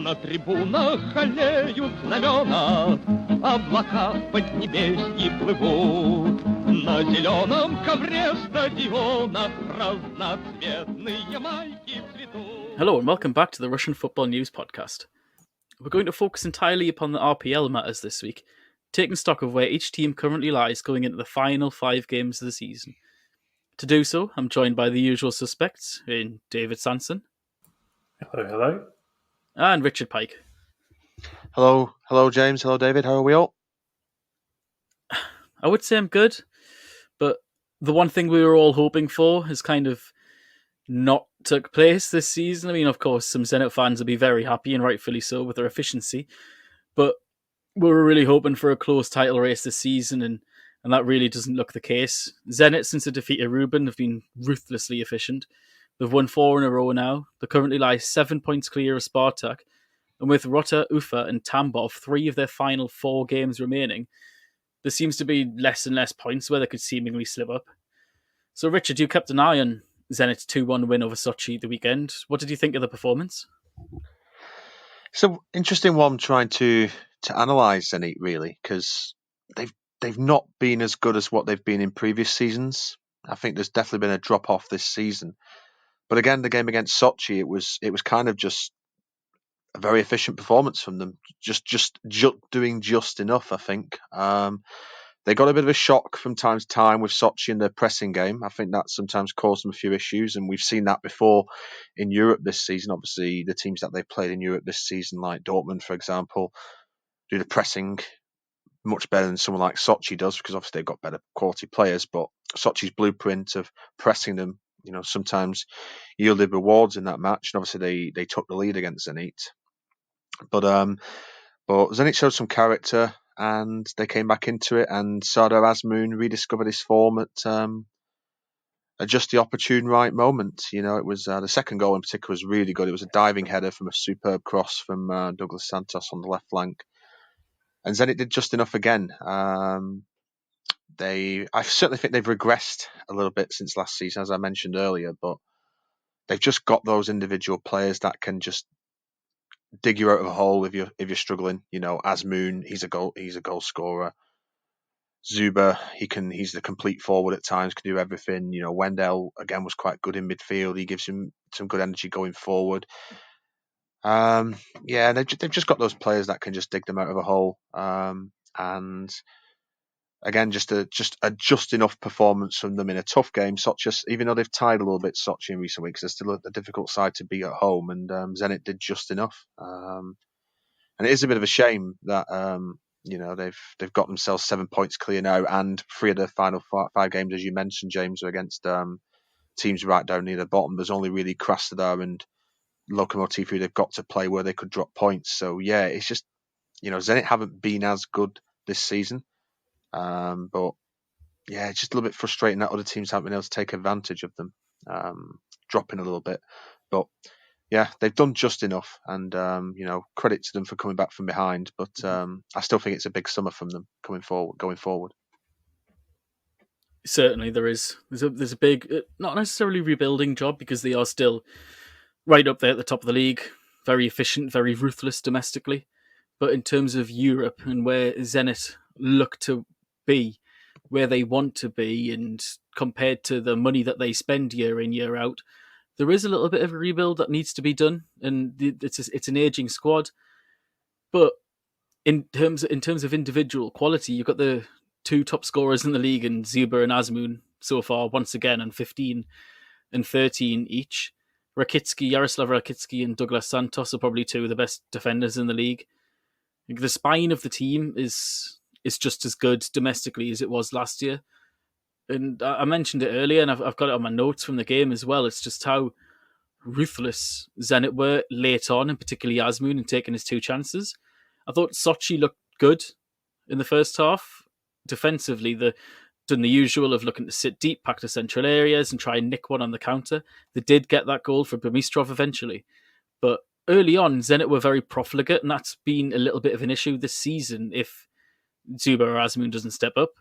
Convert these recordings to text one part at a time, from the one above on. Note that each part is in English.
На трибунах аллеют знамена, облака в поднебесье плывут. На зеленом ковре стадиона разноцветные майки цветут. Hello and welcome back to the Russian Football News Podcast. We're going to focus entirely upon the RPL matters this week, taking stock of where each team currently lies going into the final 5 games of the season. To do so, I'm joined by the usual suspects in David Sanson. Hello. And Richard Pike. Hello, James. Hello, David. How are we all? I would say I'm good, but the one thing we were all hoping for has kind of not took place this season. I mean, of course, some Zenit fans will be very happy, and rightfully so, with their efficiency, but we were really hoping for a close title race this season, and that really doesn't look the case. Zenit, since the defeat of Rubin, have been ruthlessly efficient. They've won 4 in a row now. They currently lie 7 points clear of Spartak. And with Rota, Ufa and Tambov, 3 of their final 4 games remaining, there seems to be less and less points where they could seemingly slip up. So, Richard, you kept an eye on Zenit's 2-1 win over Sochi the weekend. What did you think of the performance? It's an interesting one trying to analyse Zenit, really, because they've not been as good as what they've been in previous seasons. I think there's definitely been a drop-off this season. But again, the game against Sochi, it was kind of just a very efficient performance from them, just doing just enough, I think. They got a bit of a shock from time to time with Sochi in their pressing game. I think that sometimes caused them a few issues, and we've seen that before in Europe this season. Obviously, the teams that they've played in Europe this season, like Dortmund, for example, do the pressing much better than someone like Sochi does, because obviously they've got better quality players, but Sochi's blueprint of pressing them, sometimes yielded rewards in that match, and obviously they took the lead against Zenit. But Zenit showed some character, and they came back into it, and Sardar Azmoun rediscovered his form at just the opportune right moment. It was the second goal in particular was really good. It was a diving header from a superb cross from Douglas Santos on the left flank, and Zenit did just enough again. I certainly think they've regressed a little bit since last season, as I mentioned earlier, but they've just got those individual players that can just dig you out of a hole if you're struggling. Azmoun, he's a goal scorer. Zuber, he's the complete forward at times, can do everything. Wendell again was quite good in midfield. He gives him some good energy going forward. They've just got those players that can just dig them out of a hole. And again, just enough performance from them in a tough game. Sochi, even though they've tied a little bit, Sochi in recent weeks, they're still a difficult side to beat at home, and Zenit did just enough. And it is a bit of a shame that they've got themselves 7 points clear now, and 3 of the final 5 games, as you mentioned, James, are against teams right down near the bottom. There's only really Krasnodar and Lokomotiv who they've got to play where they could drop points. So yeah, it's just Zenit haven't been as good this season. But yeah, it's just a little bit frustrating that other teams haven't been able to take advantage of them, dropping a little bit. But yeah, they've done just enough, and credit to them for coming back from behind. But I still think it's a big summer from them going forward. Certainly, there's a big, not necessarily rebuilding job, because they are still right up there at the top of the league, very efficient, very ruthless domestically. But in terms of Europe and where Zenit look to be, where they want to be, and compared to the money that they spend year in, year out, there is a little bit of a rebuild that needs to be done, and it's an aging squad. But in terms of individual quality, you've got the 2 top scorers in the league, in Zuber and Azmoun so far, once again, on 15 and 13 each. Yaroslav Rakitsky and Douglas Santos are probably 2 of the best defenders in the league. The spine of the team is just as good domestically as it was last year. And I mentioned it earlier, and I've got it on my notes from the game as well. It's just how ruthless Zenit were late on, and particularly Azmoun, in taking his 2 chances. I thought Sochi looked good in the first half. Defensively, they've done the usual of looking to sit deep, pack the central areas, and try and nick one on the counter. They did get that goal for Bemistrov eventually. But early on, Zenit were very profligate, and that's been a little bit of an issue this season if Zuber or Azmoun doesn't step up.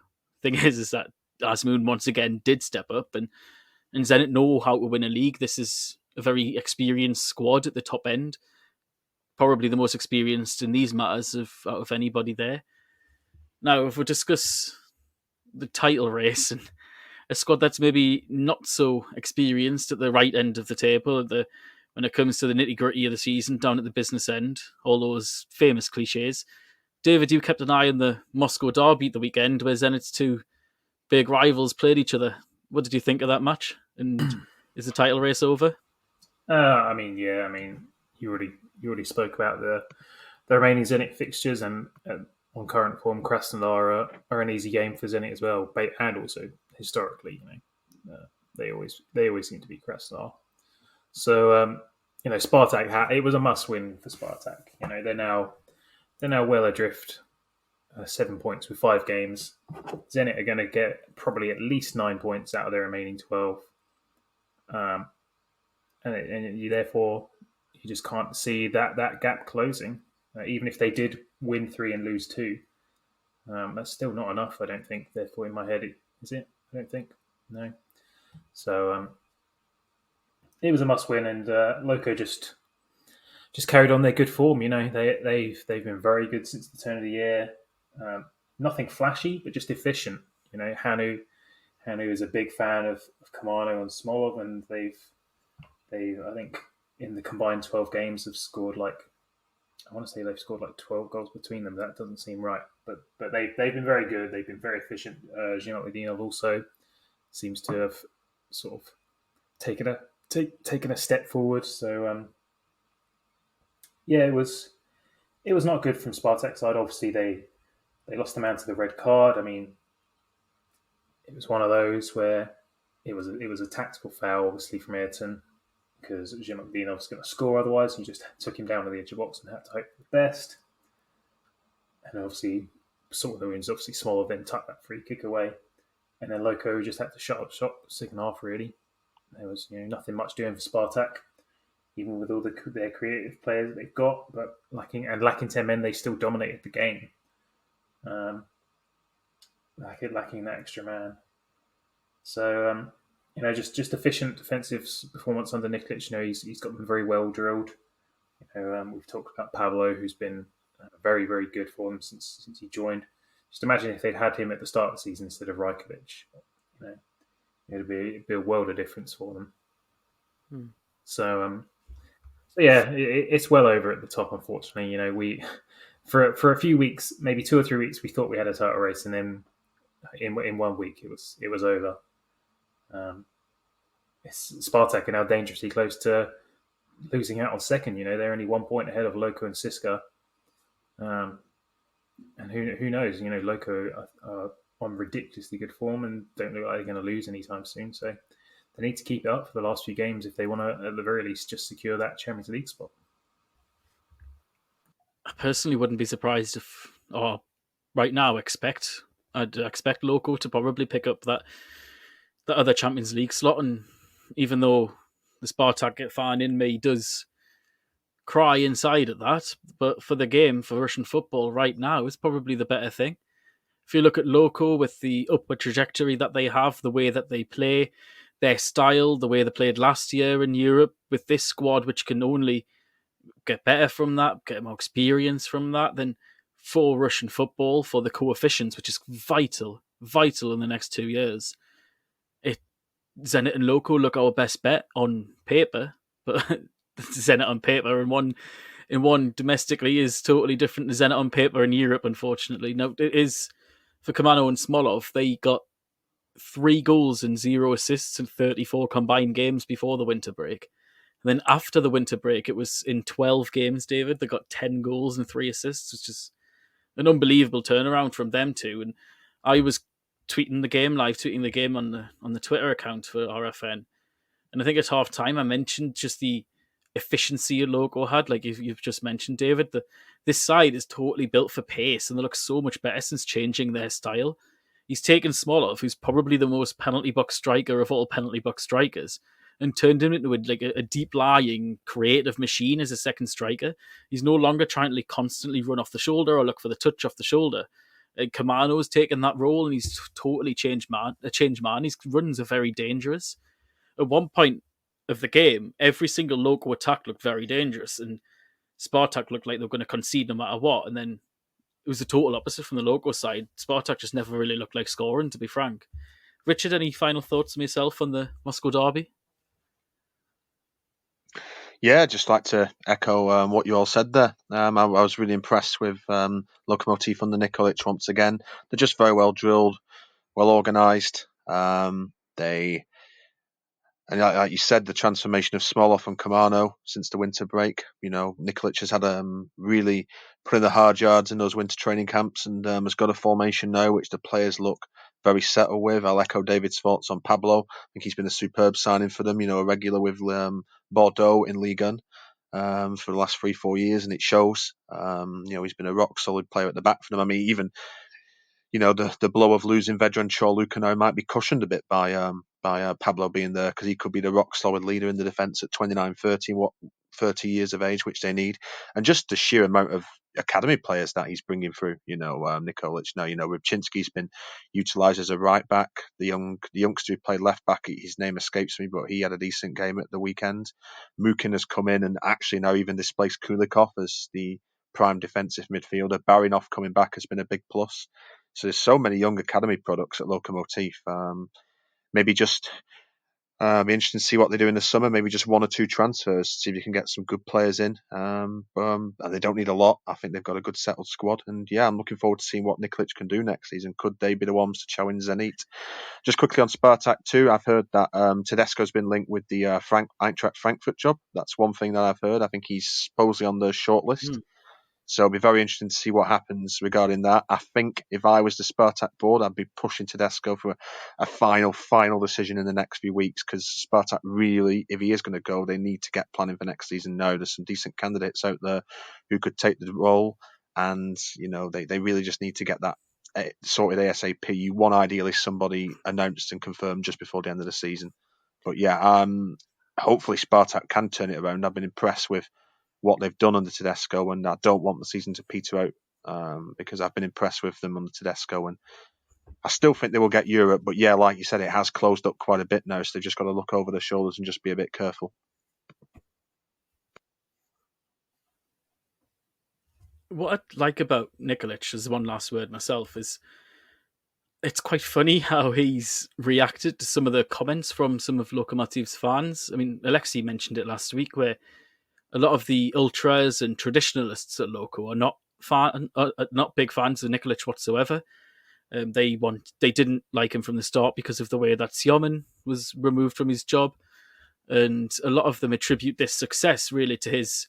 Thing is that Azmoun once again did step up, and Zenit know how to win a league. This is a very experienced squad at the top end. probably the most experienced in these matters out of anybody there. Now, if we discuss the title race and a squad that's maybe not so experienced at the right end of the table, when it comes to the nitty-gritty of the season, down at the business end, all those famous cliches. David, you kept an eye on the Moscow derby at the weekend, where Zenit's two big rivals played each other. What did you think of that match? And is the title race over? You already spoke about the remaining Zenit fixtures, and on current form, Krasnodar are an easy game for Zenit as well, and also historically, they always seem to be Krasnodar. So Spartak, it was a must-win for Spartak. They're now well adrift, 7 points with 5 games. Zenit are going to get probably at least 9 points out of their remaining 12, and you just can't see that gap closing. Even if they did win 3 and lose 2, that's still not enough, I don't think. Therefore, in my head, is it? I don't think. No. So it was a must-win, and Loco just carried on their good form. They've been very good since the turn of the year. Nothing flashy, but just efficient. Hanu is a big fan of Kamano and Smolov, and they've I think in the combined 12 games have scored I want to say they've scored 12 goals between them. That doesn't seem right, but they've been very good. They've been very efficient. Zenit Lidinov also seems to have sort of taken a step forward. So it was not good from Spartak's side. Obviously, they lost the man to the red card. I mean, it was one of those where it was a tactical foul, obviously, from Ayrton, because Zenit Lidinov was going to score otherwise. He just took him down to the edge of the box and had to hope for the best. And obviously, sort of the wounds. Obviously, Smolov then tucked that free kick away, and then Loco just had to shut up shop second half. Really, there was nothing much doing for Spartak, even with all their creative players that they've got. But lacking 10 men, they still dominated the game. Lacking that extra man. So just efficient defensive performance under Nikolic. He's got them very well drilled. We've talked about Pablo, who's been very, very good for them since he joined. Just imagine if they'd had him at the start of the season instead of Rajkovic. It'd be a world of difference for them. So it's well over at the top. Unfortunately, we for a few weeks, maybe 2 or 3 weeks, we thought we had a title race, and then in 1 week it was over. Spartak are now dangerously close to losing out on second. They're only 1 point ahead of Loco and Siska. And who knows? Loco are on ridiculously good form and don't look like they're going to lose anytime soon. So they need to keep it up for the last few games if they want to, at the very least, just secure that Champions League spot. I personally wouldn't be surprised I'd expect Loco to probably pick up that other Champions League slot. And even though the Spartak fan in me does cry inside at that, but for the game, for Russian football right now, it's probably the better thing. If you look at Loco with the upward trajectory that they have, the way that they play, their style, the way they played last year in Europe, with this squad, which can only get better from that, get more experience from that, then for Russian football, for the coefficients, which is vital in the next 2 years, Zenit and Loco look our best bet on paper, but Zenit on paper in one domestically is totally different to Zenit on paper in Europe, unfortunately. Now, it is for Kamano and Smolov. They got 3 goals and 0 assists in 34 combined games before the winter break. And then after the winter break, it was in 12 games, David. They got 10 goals and 3 assists, which is an unbelievable turnaround from them two. And I was live tweeting the game on the Twitter account for RFN. And I think at half time I mentioned just the efficiency a Loco had, like you've just mentioned, David. This side is totally built for pace, and they look so much better since changing their style. He's taken Smolov, who's probably the most penalty box striker of all penalty box strikers, and turned him into a deep-lying, creative machine as a second striker. He's no longer trying to constantly run off the shoulder or look for the touch off the shoulder. Kamano's taken that role, and he's totally changed man. His runs are very dangerous. At one point of the game, every single Loco attack looked very dangerous, and Spartak looked like they were going to concede no matter what, and then it was the total opposite from the Loco side. Spartak just never really looked like scoring, to be frank. Richard, any final thoughts from yourself on the Moscow derby? Yeah, just like to echo what you all said there. I was really impressed with Lokomotiv under Nikolic once again. They're just very well drilled, well organised. And like you said, the transformation of Smolov and Kamano since the winter break. Nikolic has had really put in the hard yards in those winter training camps and has got a formation now which the players look very settled with. I'll echo David's thoughts on Pablo. I think he's been a superb signing for them. A regular with Bordeaux in Ligue 1 for the last 3-4 years, and it shows. He's been a rock solid player at the back for them. I mean, even the blow of losing Vedran Chorluka now might be cushioned a bit by Pablo being there, because he could be the rock solid leader in the defence at 29, 30 years of age, which they need. And just the sheer amount of academy players that he's bringing through, Nikolic now, Rybczynski's been utilised as a right back. The youngster who played left back, his name escapes me, but he had a decent game at the weekend. Mukin has come in and actually now even displaced Kulikov as the prime defensive midfielder. Barinov coming back has been a big plus. So there's so many young academy products at Lokomotiv. Maybe just be interesting to see what they do in the summer. Maybe just 1 or 2 transfers, see if you can get some good players in. And they don't need a lot. I think they've got a good settled squad. And yeah, I'm looking forward to seeing what Nikolic can do next season. Could they be the ones to challenge Zenit? Just quickly on Spartak too, I've heard that Tedesco's been linked with the Eintracht Frankfurt job. That's one thing that I've heard. I think he's supposedly on the shortlist. So it'll be very interesting to see what happens regarding that. I think if I was the Spartak board, I'd be pushing Tedesco for a final decision in the next few weeks, because Spartak really, if he is going to go, they need to get planning for next season now. There's some decent candidates out there who could take the role, and they really just need to get that sorted ASAP. You want ideally somebody announced and confirmed just before the end of the season. But yeah, hopefully Spartak can turn it around. I've been impressed with what they've done under Tedesco, and I don't want the season to peter out because I've been impressed with them under Tedesco, and I still think they will get Europe. But yeah, like you said, it has closed up quite a bit now, so they've just got to look over their shoulders and just be a bit careful. What I like about Nikolic, as one last word myself, is it's quite funny how he's reacted to some of the comments from some of Lokomotiv's fans. I mean, Alexei mentioned it last week, where a lot of the ultras and traditionalists at Loco are not big fans of Nikolic whatsoever. They didn't like him from the start because of the way that Siomen was removed from his job, and a lot of them attribute this success really to his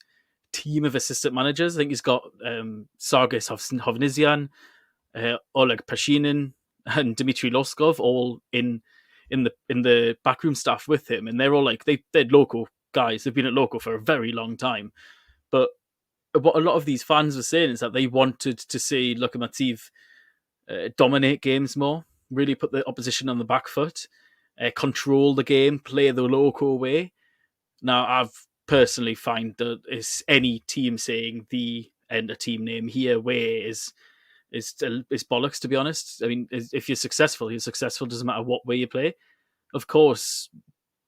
team of assistant managers. I think he's got Sargis Hovnisian, Oleg Pashinin, and Dmitry Loskov all in the backroom staff with him, and they're all like they're Loco guys. They've been at Loco for a very long time. But what a lot of these fans were saying is that they wanted to see Lokomotiv dominate games more, really put the opposition on the back foot, control the game, play the Loco way. Now, I've personally find that is any team saying the enter team name here way is bollocks, to be honest. I mean, if you're successful, doesn't matter what way you play. Of course,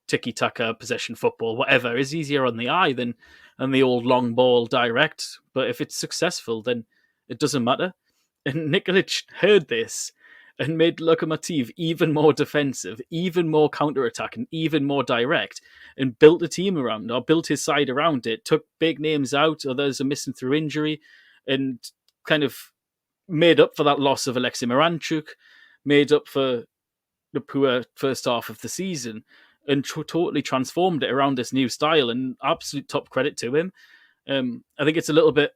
tiki-taka, possession football, whatever, is easier on the eye than the old long ball direct. But if it's successful, then it doesn't matter. And Nikolic heard this and made Lokomotiv even more defensive, even more counter-attack, and even more direct, and built a team around, or built his side around it, took big names out, others are missing through injury, and kind of made up for that loss of Alexei Miranchuk, made up for the poor first half of the season, and totally transformed it around this new style, and absolute top credit to him. I think it's a little bit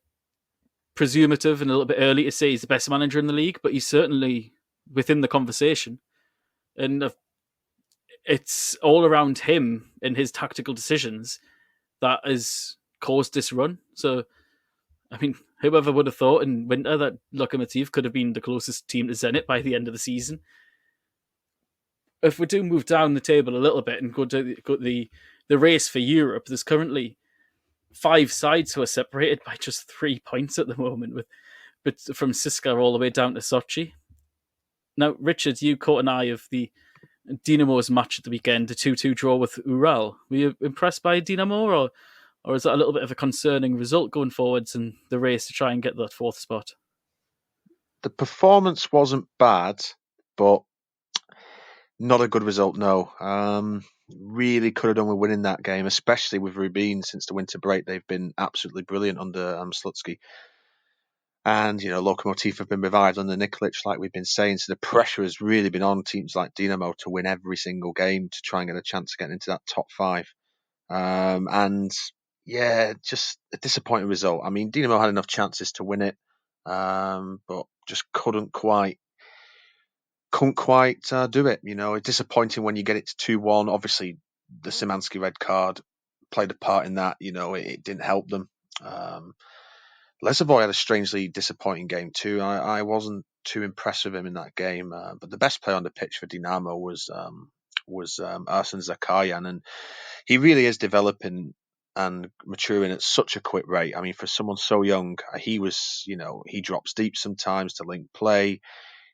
presumptive and a little bit early to say he's the best manager in the league, but he's certainly within the conversation. And it's all around him and his tactical decisions that has caused this run. So, I mean, whoever would have thought in winter that Lokomotiv could have been the closest team to Zenit by the end of the season? If we do move down the table a little bit and go to the race for Europe, there's currently 5 sides who are separated by just 3 points at the moment, but from Siska all the way down to Sochi. Now, Richard, you caught an eye of the Dinamo's match at the weekend, the 2-2 draw with Ural. Were you impressed by Dinamo, or Or is that a little bit of a concerning result going forwards in the race to try and get that 4th spot? The performance wasn't bad, but not a good result, no. Really could have done with winning that game, especially with Rubin since the winter break. They've been absolutely brilliant under Slutsky. And, Lokomotiv have been revived under Nikolic, like we've been saying. So the pressure has really been on teams like Dinamo to win every single game to try and get a chance of getting into that top 5. And yeah, just a disappointing result. I mean, Dinamo had enough chances to win it, but just couldn't quite do it. It's disappointing when you get it to 2-1. Obviously, the Szymanski red card played a part in that. It didn't help them. Lesovoy had a strangely disappointing game too. I wasn't too impressed with him in that game. But the best player on the pitch for Dinamo was Arsene Zakarian, and he really is developing and maturing at such a quick rate. I mean, for someone so young, he drops deep sometimes to link play.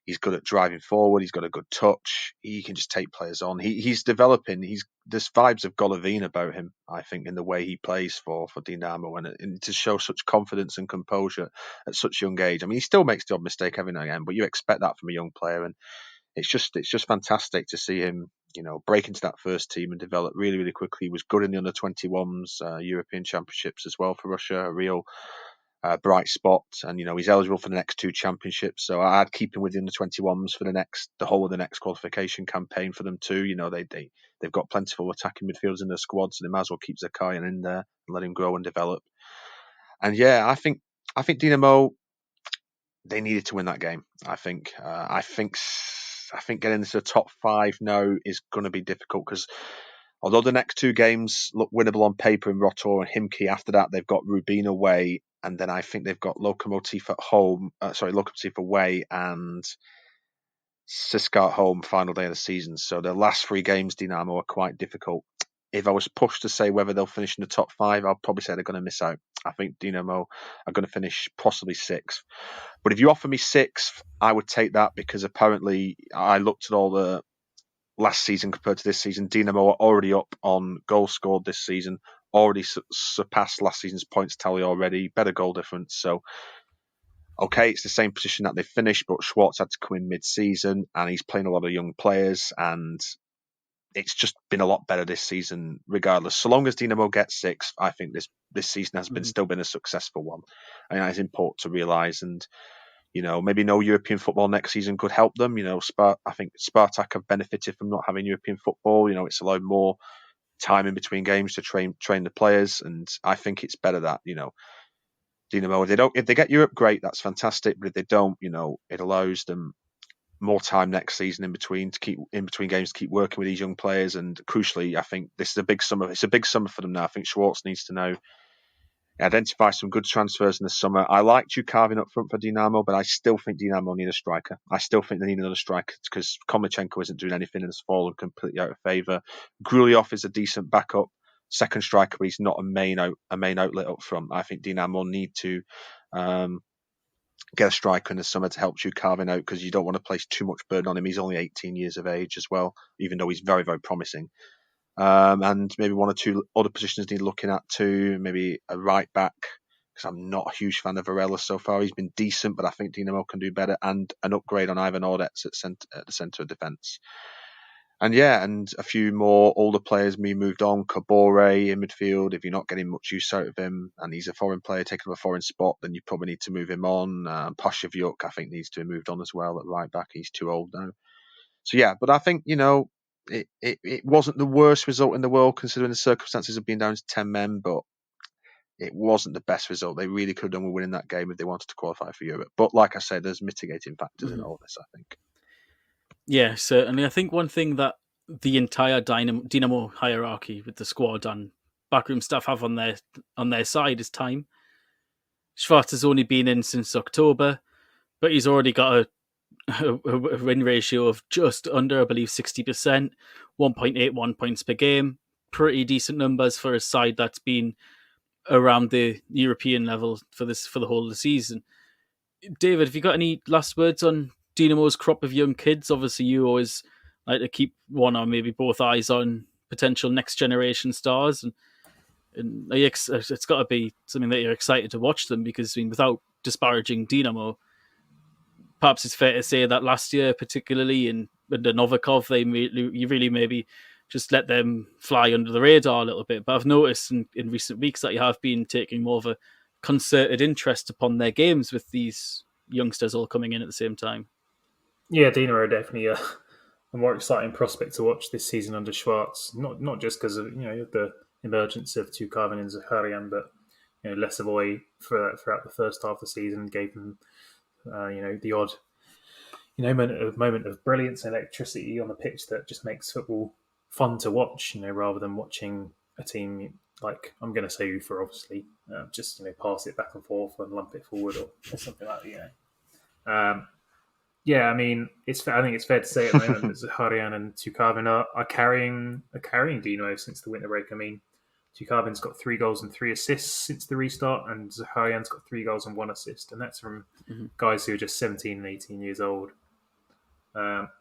He's good at driving forward. He's got a good touch. He can just take players on. He's developing. There's vibes of Golovin about him, I think, in the way he plays for Dinamo, and to show such confidence and composure at such a young age. I mean, he still makes the odd mistake every now and again, but you expect that from a young player, and it's just fantastic to see him, break into that first team and develop really, really quickly. He was good in the under-21s European Championships as well for Russia, a real bright spot, and he's eligible for the next 2 championships. So I'd keep him with the under-21s for the whole of the next qualification campaign for them too. They've got plentiful attacking midfielders in their squad, so they might as well keep Zakarian in there and let him grow and develop. And yeah, I think Dinamo, they needed to win that game. I think getting into the top 5 now is going to be difficult because although the next 2 games look winnable on paper in Rotor and Himki, after that they've got Rubin away, and then I think they've got Lokomotiv at home. Lokomotiv away and CSKA at home final day of the season. So the last 3 games Dinamo are quite difficult. If I was pushed to say whether they'll finish in the top 5, I'll probably say they're going to miss out. I think Dinamo are going to finish possibly 6th. But if you offer me 6th, I would take that because apparently I looked at all the last season compared to this season. Dinamo are already up on goals scored this season, already surpassed last season's points tally already, better goal difference. So, okay, it's the same position that they finished, but Schwartz had to come in mid-season and he's playing a lot of young players, and it's just been a lot better this season regardless. So long as Dinamo gets 6th, I think this season has still been a successful one. I think it's important to realise, and maybe no European football next season could help them. I think Spartak have benefited from not having European football. It's allowed more time in between games to train the players, and I think it's better that Dinamo, if they get Europe, great, that's fantastic. But if they don't, it allows them more time next season in between games to keep working with these young players. And crucially, I think this is a big summer. It's a big summer for them now. I think Schwartz needs to now identify some good transfers in the summer. I like Jukarvin up front for Dinamo, but I still think Dinamo need a striker. I still think they need another striker because Komlichenko isn't doing anything and has fallen completely out of favour. Gruliov is a decent backup second striker, but he's not a main outlet up front. I think Dinamo need to get a striker in the summer to help Jukarvin out because you don't want to place too much burden on him. He's only 18 years of age as well, even though he's very, very promising. And maybe 1 or 2 other positions need looking at too. Maybe a right back, because I'm not a huge fan of Varela so far. He's been decent, but I think Dinamo can do better. And an upgrade on Ivan Ordets at the centre of defence. And a few more older players moved on. Kabore in midfield, if you're not getting much use out of him, and he's a foreign player taking up a foreign spot, then you probably need to move him on. Pashavyuk, I think, needs to be moved on as well at right back. He's too old now. So but I think, it wasn't the worst result in the world considering the circumstances of being down to 10 men, but it wasn't the best result. They really could have done with winning that game if they wanted to qualify for Europe. But like I said, there's mitigating factors in all this, I think. Yeah, certainly. I think one thing that the entire Dinamo hierarchy with the squad and backroom staff have on their side is time. Schwartz has only been in since October, but he's already got a win ratio of just under, I believe, 60%, 1.81 points per game. Pretty decent numbers for a side that's been around the European level for the whole of the season. David, have you got any last words on Dinamo's crop of young kids? Obviously, you always like to keep one or maybe both eyes on potential next generation stars. And And it's got to be something that you're excited to watch them, because without disparaging Dinamo, perhaps it's fair to say that last year, particularly in the Novikov, you really maybe just let them fly under the radar a little bit. But I've noticed in recent weeks that you have been taking more of a concerted interest upon their games with these youngsters all coming in at the same time. Yeah, Dinamo are definitely a more exciting prospect to watch this season under Schwartz. Not just because of the emergence of Tukavin and Zakharian, but Lesovoy throughout the first half of the season gave them the odd moment of brilliance and electricity on the pitch that just makes football fun to watch. Rather than watching a team like, I'm going to say Ufa, obviously, just pass it back and forth and lump it forward or something like that. Yeah, I mean, I think it's fair to say at the moment that Zakharian and Tukavin are carrying Dino since the winter break. I mean, Tukavin's got 3 goals and 3 assists since the restart, and Zakharian's got 3 goals and 1 assist, and that's from guys who are just 17 and 18 years old. Zakharian,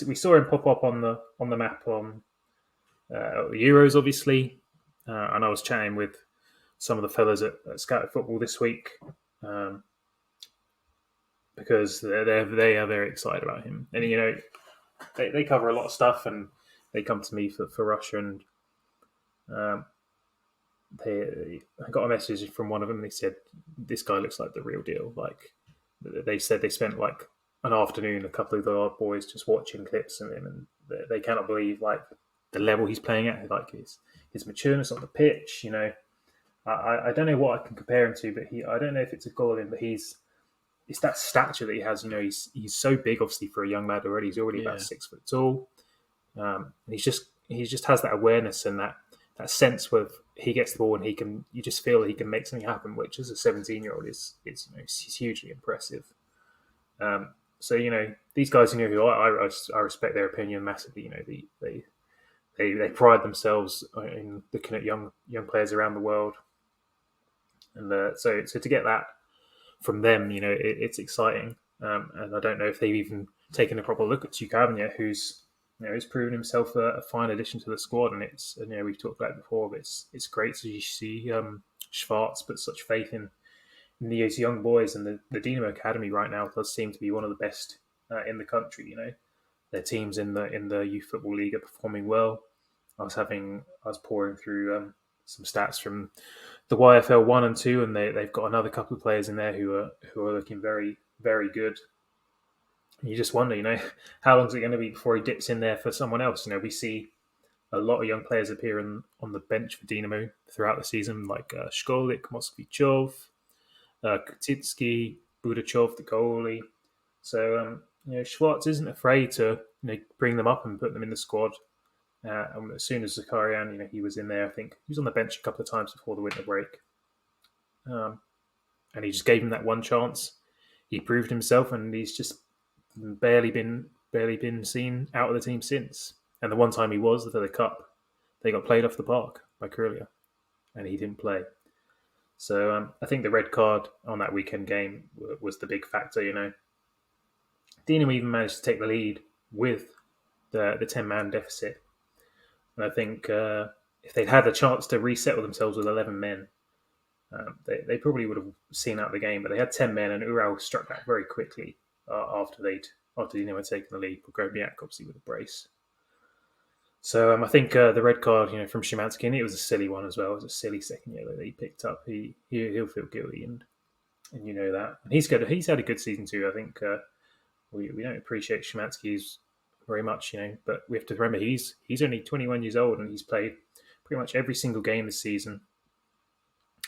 we saw him pop up on the map on the Euros, obviously, and I was chatting with some of the fellas at Scouted Football this week. Because they are very excited about him, and they cover a lot of stuff, and they come to me for Russia, and I got a message from one of them. They said this guy looks like the real deal. Like, they said they spent like an afternoon, a couple of the boys just watching clips of him, and they cannot believe like the level he's playing at, like his matureness on the pitch. I don't know what I can compare him to, but I don't know if it's a goal of him, but it's that stature that he has. He's so big, obviously, for a young lad already. He's already about 6 foot tall. And he just has that awareness and that sense where he gets the ball and you just feel he can make something happen, which as a 17-year-old is he's hugely impressive. So these guys, who I respect their opinion massively. They pride themselves in looking at young players around the world, and so to get that from them, it's exciting. And I don't know if they've even taken a proper look at Tukavin yet, who's proven himself a fine addition to the squad. And we've talked about it before, but it's great to see Schwartz put such faith in these young boys. And the Dinamo Academy right now does seem to be one of the best in the country. Their teams in the Youth Football League are performing well. I was pouring through some stats from the YFL 1 and 2, and they've got another couple of players in there who are looking very, very good. And you just wonder, how long is it going to be before he dips in there for someone else? We see a lot of young players appear on the bench for Dinamo throughout the season, like Shkolik, Moskvichov, Kutitsky, Budachov, the goalie. So Schwartz isn't afraid to bring them up and put them in the squad. And as soon as Zakharian, he was in there, I think he was on the bench a couple of times before the winter break. And he just gave him that one chance. He proved himself, and he's just barely been seen out of the team since. And the one time he was for the cup, they got played off the park by Krylia, and he didn't play. So I think the red card on that weekend game was the big factor. Dinamo even managed to take the lead with the 10-man deficit. And I think if they'd had a chance to resettle themselves with 11 men, they probably would have seen out the game. But they had 10 men, and Ural struck back very quickly after Dinamo had taken the lead. Pogrobiak obviously with a brace. So I think the red card, from Szymanski, and it was a silly one as well. It was a silly second yellow that he picked up. He'll feel guilty, and you know that. And he's had a good season too. I think we don't appreciate Szymanski's very much, but we have to remember he's only 21 years old, and he's played pretty much every single game this season.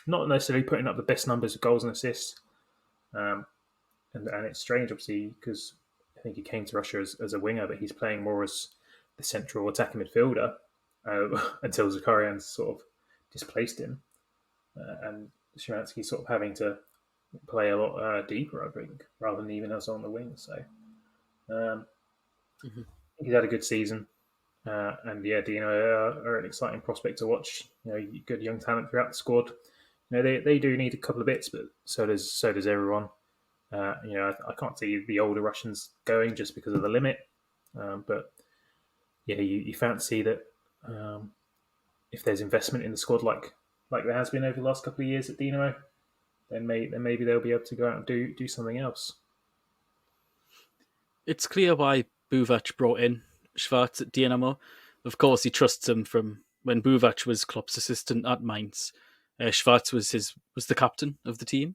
Not necessarily putting up the best numbers of goals and assists, and it's strange, obviously, because I think he came to Russia as a winger, but he's playing more as the central attacking midfielder until Zakharian sort of displaced him, and Szymanski sort of having to play a lot deeper, I think, rather than even us on the wing. So he's had a good season, and Dino are an exciting prospect to watch. Good young talent throughout the squad. They do need a couple of bits, but so does everyone. I can't see the older Russians going just because of the limit, but you fancy that if there's investment in the squad like there has been over the last couple of years at Dinamo, then maybe they'll be able to go out and do something else. It's clear why Buvac brought in Schwarz at Dinamo. Of course, he trusts him from when Buvac was Klopp's assistant at Mainz. Schwarz was the captain of the team.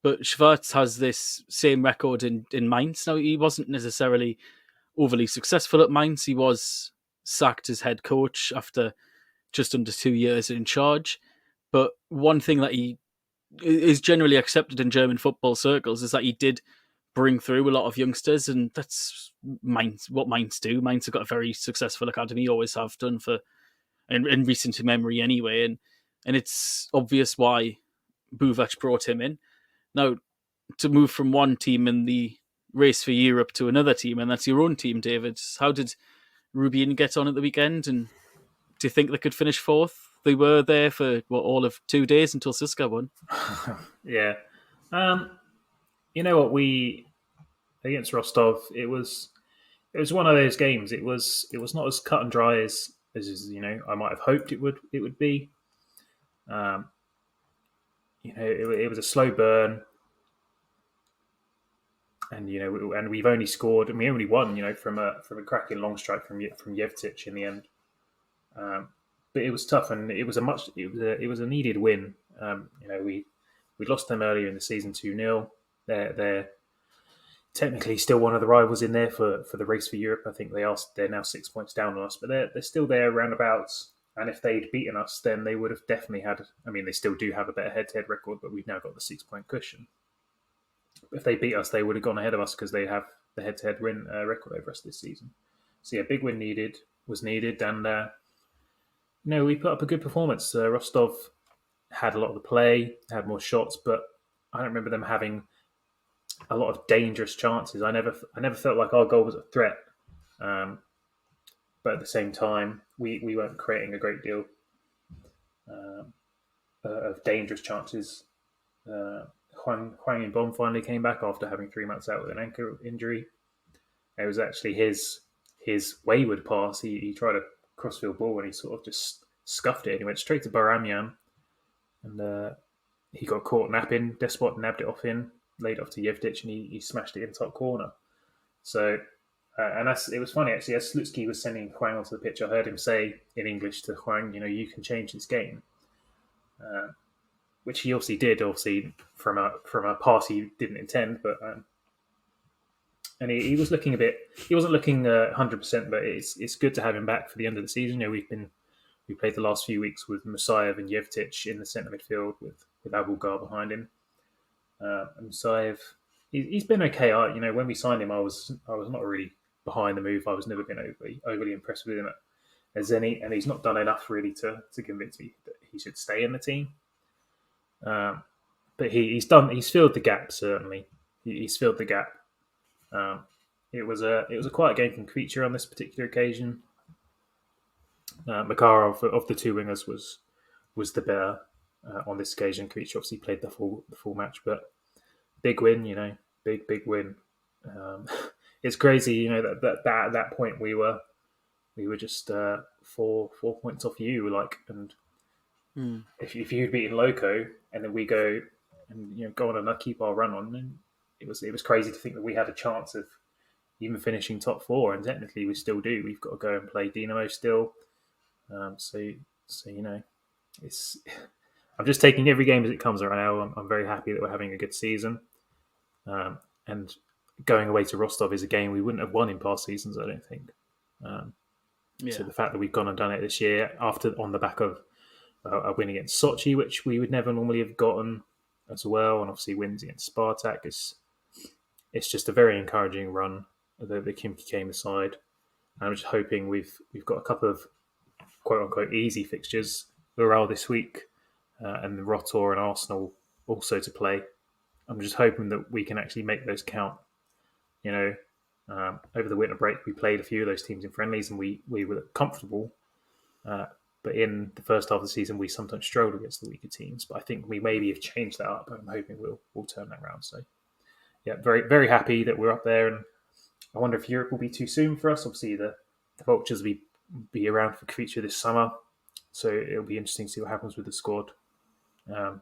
But Schwarz has this same record in Mainz. Now, he wasn't necessarily overly successful at Mainz. He was sacked as head coach after just under 2 years in charge. But one thing that he is generally accepted in German football circles is that he did bring through a lot of youngsters, and that's what Mainz do. Mainz have got a very successful academy, always have done for in recent memory anyway, and it's obvious why Buvac brought him in. Now, to move from one team in the race for Europe to another team, and that's your own team, David. How did Rubin get on at the weekend, and do you think they could finish fourth? They were there for all of 2 days until Siska won. Yeah. You know what, against Rostov, it was one of those games. It was not as cut and dry as I might have hoped it would be. It was a slow burn, and and we've only scored, and we only won, from a cracking long strike from Jevtic in the end. But it was tough, and it was a needed win. We lost them earlier in the season 2-0. They're technically still one of the rivals in there for the race for Europe. I think they're now 6 points down on us, but they're still there roundabouts. And if they'd beaten us, then they would have definitely had. I mean, they still do have a better head-to-head record, but we've now got the 6 point cushion. If they beat us, they would have gone ahead of us because they have the head-to-head win record over us this season. So yeah, big win was needed, and we put up a good performance. Rostov had a lot of the play, had more shots, but I don't remember them having a lot of dangerous chances. I never felt like our goal was a threat. But at the same time, we weren't creating a great deal of dangerous chances. Hwang In-beom finally came back after having 3 months out with an ankle injury. It was actually his wayward pass. He tried a crossfield ball and he sort of just scuffed it. He went straight to Baramian, and he got caught napping. Despot nabbed it off in, laid it off to Jevtic, and he smashed it in top corner. So, it was funny actually. As Slutsky was sending Hwang onto the pitch, I heard him say in English to Hwang, "You can change this game," which he obviously did. Obviously, from a pass he didn't intend, but and he was looking a bit. He wasn't looking 100%, but it's good to have him back for the end of the season. We played the last few weeks with Musayev and Jevtic in the centre midfield with Abulgar behind him. And Musayev, he's been okay. When we signed him, I was not really behind the move. I was never been overly impressed with him at Zenit, and he's not done enough really to convince me that he should stay in the team. But he's filled the gap, certainly. He's filled the gap. It was a quiet game from Creature on this particular occasion. Makarov of the two wingers was the better on this occasion. Creature obviously played the full match, but big win, big win. It's crazy, that at that point we were just 4 points off you, and if you'd beaten Loco and then we go and go on and keep our run on, then it was crazy to think that we had a chance of even finishing top 4, and technically we still do. We've got to go and play Dinamo still. So it's. I'm just taking every game as it comes right now. I'm very happy that we're having a good season, and going away to Rostov is a game we wouldn't have won in past seasons, I don't think. So the fact that we've gone and done it this year on the back of a win against Sochi, which we would never normally have gotten as well, and obviously wins against Spartak, it's just a very encouraging run that the Kimki came aside. And I'm just hoping we've got a couple of quote unquote easy fixtures, Ural this week, and the Rotor and Arsenal also to play. I'm just hoping that we can actually make those count. Over the winter break, we played a few of those teams in friendlies, and we were comfortable. But in the first half of the season, we sometimes struggled against the weaker teams. But I think we maybe have changed that up. I'm hoping we'll turn that around. So, yeah, very, very happy that we're up there. And I wonder if Europe will be too soon for us. Obviously, the Vultures will be around for Creature this summer. So it'll be interesting to see what happens with the squad. But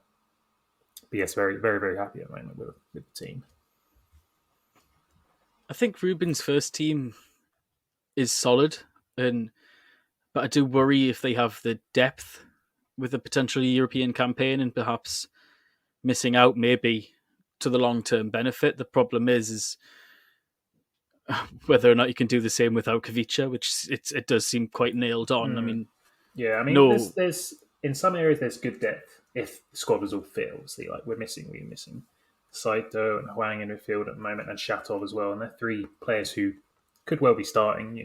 yes, very, very, very happy at the moment with the team. I think Ruben's first team is solid, but I do worry if they have the depth with a potential European campaign and perhaps missing out maybe to the long-term benefit. The problem is whether or not you can do the same without Kavica, which it does seem quite nailed on. I mean, there's in some areas there's good depth if the squad was all fit. Obviously, like we're missing Saito and Huang in midfield at the moment, and Shatov as well, and they're three players who could well be starting.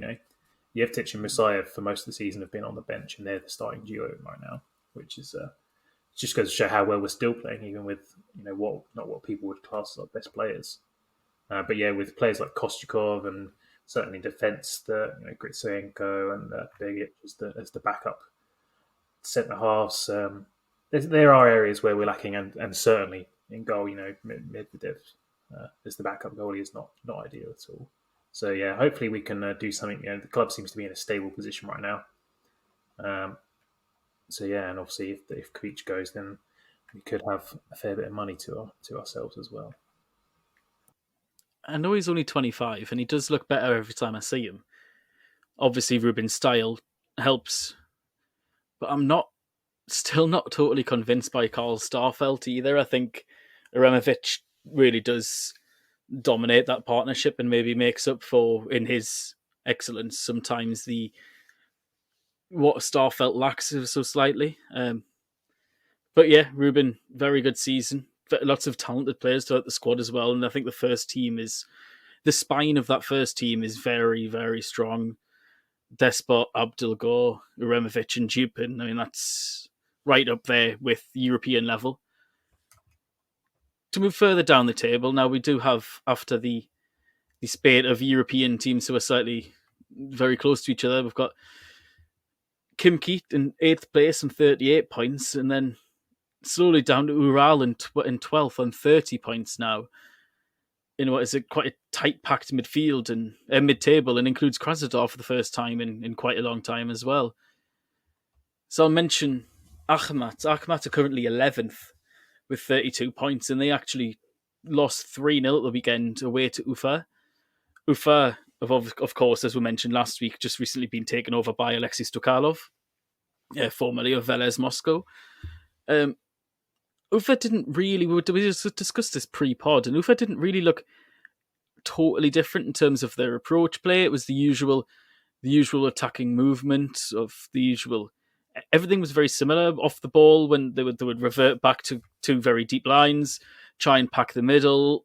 Yevtich and Musayev for most of the season have been on the bench, and they're the starting duo right now, which is just goes to show how well we're still playing, even with not what people would class as our best players. But yeah, with players like Kostyukov and certainly defence, Gritsenko and Begic as the backup centre halves, there are areas where we're lacking, and certainly in goal, Medvedev as the backup goalie is not ideal at all. So yeah, hopefully we can do something. The club seems to be in a stable position right now. So yeah, and obviously if Kvich goes, then we could have a fair bit of money to ourselves as well. I know he's only 25 and he does look better every time I see him. Obviously, Ruben's style helps, but I'm still not totally convinced by Karl Starfelt either. I think Aremovic really does dominate that partnership and maybe makes up for, in his excellence, sometimes what Starfelt lacks so slightly. But yeah, Ruben, very good season. Lots of talented players throughout the squad as well, and I think the spine of that first team is very, very strong. Despot, Abdulgor, Aremovic and Dupin. I mean, that's right up there with European level. To move further down the table, now we do have, after the spate of European teams who are slightly very close to each other, we've got Khimki in 8th place on 38 points, and then slowly down to Ural in 12th on 30 points now. In what is quite a tight-packed midfield and mid-table, and includes Krasnodar for the first time in quite a long time as well. So I'll mention Akhmat. Akhmat are currently 11th with 32 points, and they actually lost 3-0 at the weekend away to Ufa. Ufa, of course, as we mentioned last week, just recently been taken over by Alexei Stokalov, formerly of Velez Moscow. Ufa didn't really, we just discussed this pre-pod, and Ufa didn't really look totally different in terms of their approach play. It was the usual attacking movement of the usual. Everything was very similar off the ball when they would revert back to two very deep lines, try and pack the middle,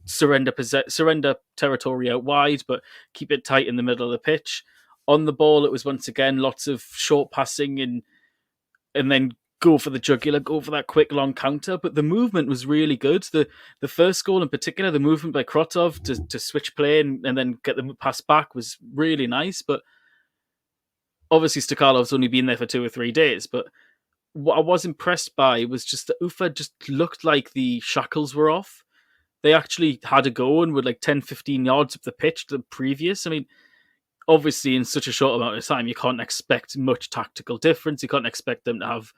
surrender territory out wide, but keep it tight in the middle of the pitch. On the ball, it was once again lots of short passing and then go for the jugular, go for that quick long counter. But the movement was really good. The first goal in particular, the movement by Krotov to switch play and then get the pass back was really nice. But obviously Stokalov's only been there for 2 or 3 days. But what I was impressed by was just that Ufa just looked like the shackles were off. They actually had a go and were like 10, 15 yards up the pitch to the previous. I mean, obviously in such a short amount of time, you can't expect much tactical difference. You can't expect them to have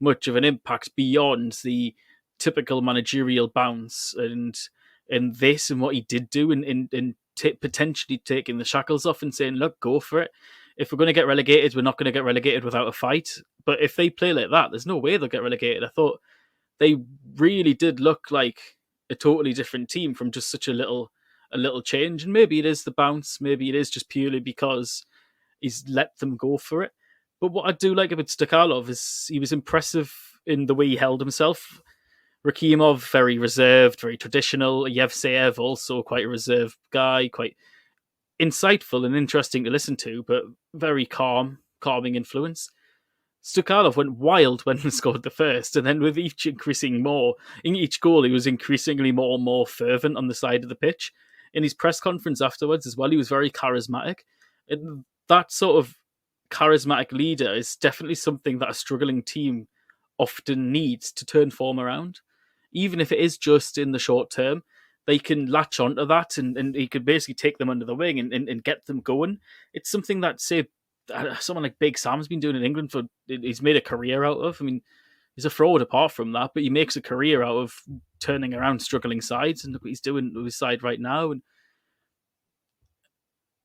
much of an impact beyond the typical managerial bounce and this and what he did do in potentially taking the shackles off and saying, look, go for it. If we're going to get relegated, we're not going to get relegated without a fight. But if they play like that, there's no way they'll get relegated. I thought they really did look like a totally different team from just such a little change. And maybe it is the bounce. Maybe it is just purely because he's let them go for it. But what I do like about Stokalov is he was impressive in the way he held himself. Rakimov, very reserved, very traditional. Yevseyev, also quite a reserved guy, quite insightful and interesting to listen to, but very calming influence. Stokalov went wild when he scored the first, and then with each goal, he was increasingly more and more fervent on the side of the pitch. In his press conference afterwards as well, he was very charismatic. And that sort of charismatic leader is definitely something that a struggling team often needs to turn form around. Even if it is just in the short term, they can latch onto that and he could basically take them under the wing and get them going. It's something that, say, someone like Big Sam's been doing in England he's made a career out of. I mean, he's a fraud apart from that, but he makes a career out of turning around struggling sides, and look what he's doing with his side right now. And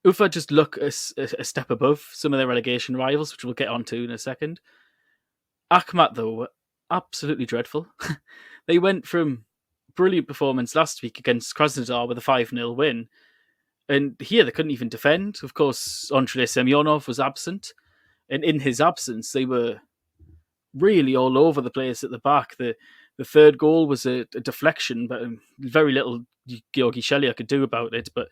Ufa just look a step above some of their relegation rivals, which we'll get onto in a second. Akhmat, though, were absolutely dreadful. They went from brilliant performance last week against Krasnodar with a 5-0 win, and here they couldn't even defend. Of course, Andrei Semyonov was absent, and in his absence, they were really all over the place at the back. The third goal was a deflection, but very little Georgi Shelia could do about it. But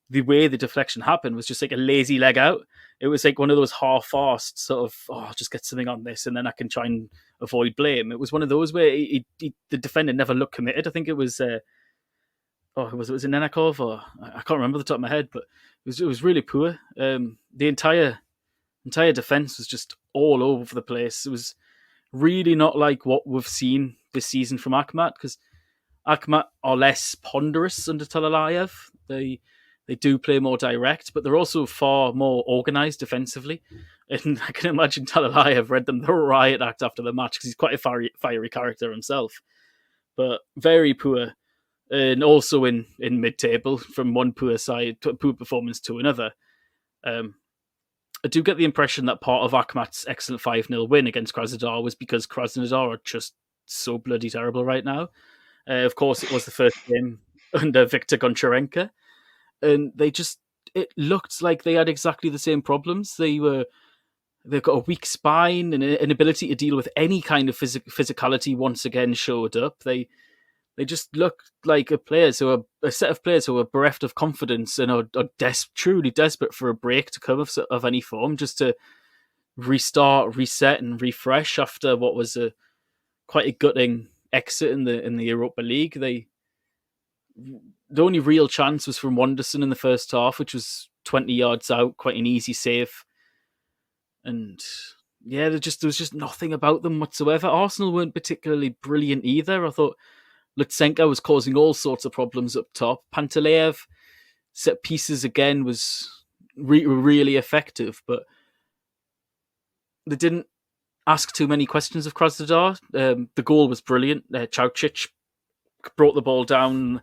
the way the deflection happened was just like a lazy leg out. It was like one of those half-assed sort of, I'll just get something on this and then I can try and avoid blame. It was one of those where the defender never looked committed. I think it was, was it Nenakov? Or I can't remember the top of my head, but it was really poor. The entire defence was just all over the place. It was really not like what we've seen this season from Akhmat, because Akhmat are less ponderous under Talalayev. They do play more direct, but they're also far more organised defensively. And I can imagine Talalayev read them the riot act after the match, because he's quite a fiery character himself. But very poor, and also in mid-table, from one poor performance to another. I do get the impression that part of Akhmat's excellent 5-0 win against Krasnodar was because Krasnodar are just so bloody terrible right now. Of course, it was the first game under Viktor Goncharenko, and it looked like they had exactly the same problems. They've got a weak spine, and an inability to deal with any kind of physicality once again showed up. They just looked like a set of players who are bereft of confidence and are truly desperate for a break to come of any form, just to restart, reset, and refresh after what was quite a gutting exit in the Europa League. The only real chance was from Wanderson in the first half, which was 20 yards out, quite an easy save. And yeah, there was just nothing about them whatsoever. Arsenal weren't particularly brilliant either. I thought Lutsenko was causing all sorts of problems up top. Panteleev set pieces again was really effective, but they didn't ask too many questions of Krasnodar. The goal was brilliant. Chaucic brought the ball down